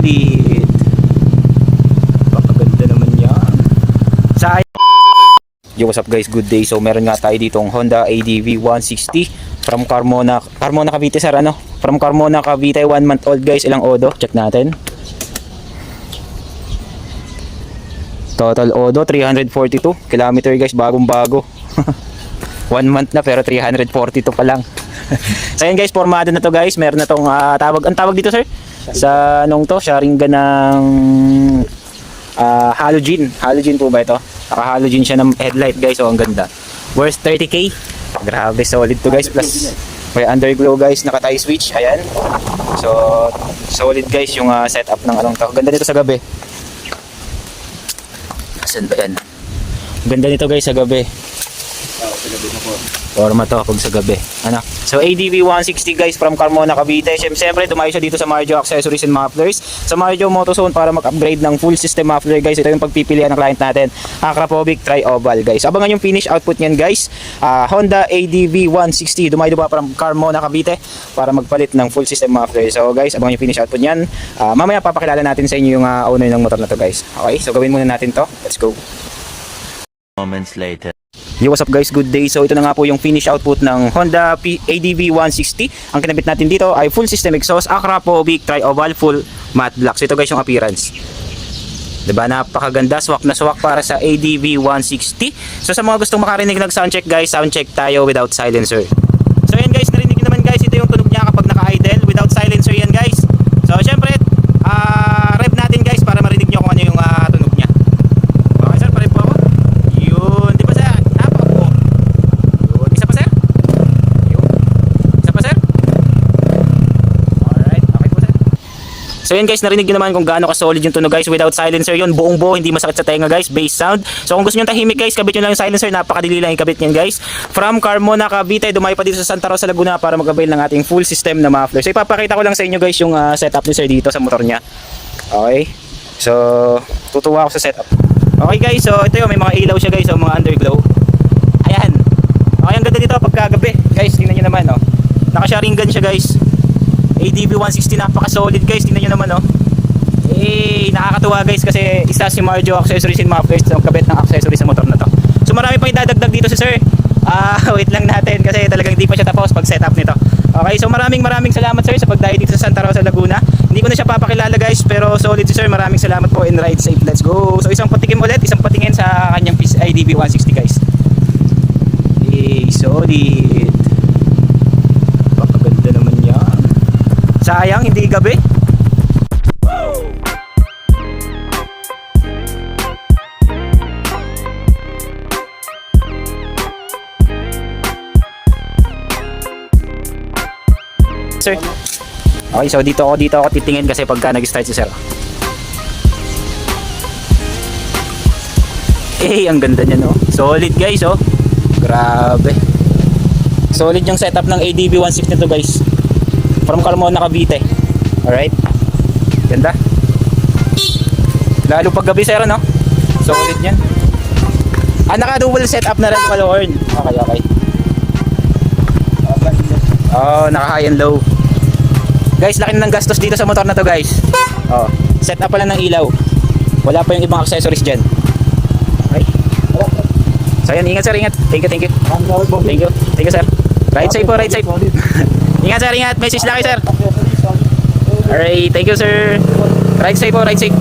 solid. Pakaganda naman yan. Yo, what's up guys, good day. So meron nga tayo ditong Honda ADV 160 from Carmona Cavite sir, ano? From Carmona Cavite, 1 month old guys. Ilang odo? Check natin. Total odo 342 kilometer guys, bagong bago. 1 month na pero 342 pa lang. So yan guys, formado na to guys. Meron na tong ang tawag dito sir sa anong to, sharingan ng halogen po ba ito? Naka-halogen siya ng headlight guys. So ang ganda. Worth 30k. Grabe, solid to guys. Plus may underglow guys, naka tie switch. Ayan. So solid guys yung setup ng anong to. Ganda nito sa gabi. Asan ba yan? Ganda nito guys sa gabi. Forma to pag sa gabi. Ano? So ADV 160 guys from Carmona Cavite. Siyempre dumayo siya dito sa Marjo Accessories and Mufflers. Sa Marjo Motozone para mag-upgrade ng full system muffler guys. Ito yung pagpipilian ng client natin. Akrapovic Tri-Oval guys. Abangan yung finish output niyan guys. Honda ADV 160. Dumayo ba from Carmona Cavite para magpalit ng full system muffler. So guys, abangan yung finish output niyan. Mamaya papakilala natin sa inyo yung owner ng motor na to guys. Okay, so gawin muna natin to. Let's go. Moments later. Yo, what's up guys, good day. So ito na nga po yung finish output ng Honda ADV 160. Ang kinabit natin dito ay full system exhaust, Akrapovic Tri-Oval, full matte black. So ito guys yung appearance. Diba, napakaganda, swak na swak para sa ADV 160. So sa mga gustong makarinig ng soundcheck guys, soundcheck tayo without silencer. So yan guys, narinig nyo naman guys, ito yung tunog niya kapag naka-idle, without silencer yan guys. So syempre, rev natin guys para marinig nyo kung ano yung tunog niya. Okay sir, pare po ako. Yun, di ba sir? Napakapo. Yun, isa pa sir? Yun. Isa pa sir? Alright, okay po sir. So yun guys, narinig nyo naman kung gaano ka-solid yung tunog guys. Without silencer yun, buong buo, hindi masakit sa tenga guys. Bass sound. So kung gusto nyo tahimik guys, kabit nyo lang yung silencer. Napakadali lang ikabit nyan guys. From Carmona Cavite, dumayo pa dito sa Santa Rosa, Laguna para mag-avail ng ating full system na muffler. So ipapakita ko lang sa inyo guys yung setup ni sir dito sa motor nya. Okay. So tutuwa ako sa setup. Okay guys, so ito yung may mga ilaw siya guys, so mga underglow. Ayan. Okay, ang ganda dito pagkagabi. Guys, tingnan nyo naman, oh. Naka-sharingan siya guys. ADV 160, napaka-solid guys. Tingnan nyo naman, oh. Nakakatuwa guys kasi isa si Marjo Accessories and Mufflers ang kabit ng accessories sa motor na to. So marami pa idadagdag dito si sir. Wait lang natin kasi talagang hindi pa siya tapos pag setup nito. Okay, so maraming salamat sir sa pagdayo dito sa Santa Rosa, Laguna. Hindi ko na siya papakilala guys, pero solid si sir. Maraming salamat po and ride safe. Let's go. So isang patikim ulit, isang patingin sa kanyang ADV 160 guys. Solid. Pakaganda naman yan. Sayang hindi gabi. Sir. Okay, so dito ako titingin kasi pagka nag-start si sir. Ang ganda niya no. Solid guys, oh. Grabe. Solid yung setup ng ADV 160 to guys. From Carmona Cavite. Alright. Ganda. Lalo pag gabi sir, no? Solid yan. Naka-dual setup na rin pala horn. Okay. Oh, naka high and low. Guys, laki na ng gastos dito sa motor na to guys. Oh, set up pa lang ng ilaw. Wala pa yung ibang accessories dyan. Okay. So yan, ingat sir, ingat. Thank you. Thank you sir. Ride safe po, ride safe. Ingat sir, ingat. Message laki sir. Alright, thank you sir. Ride safe po, ride safe.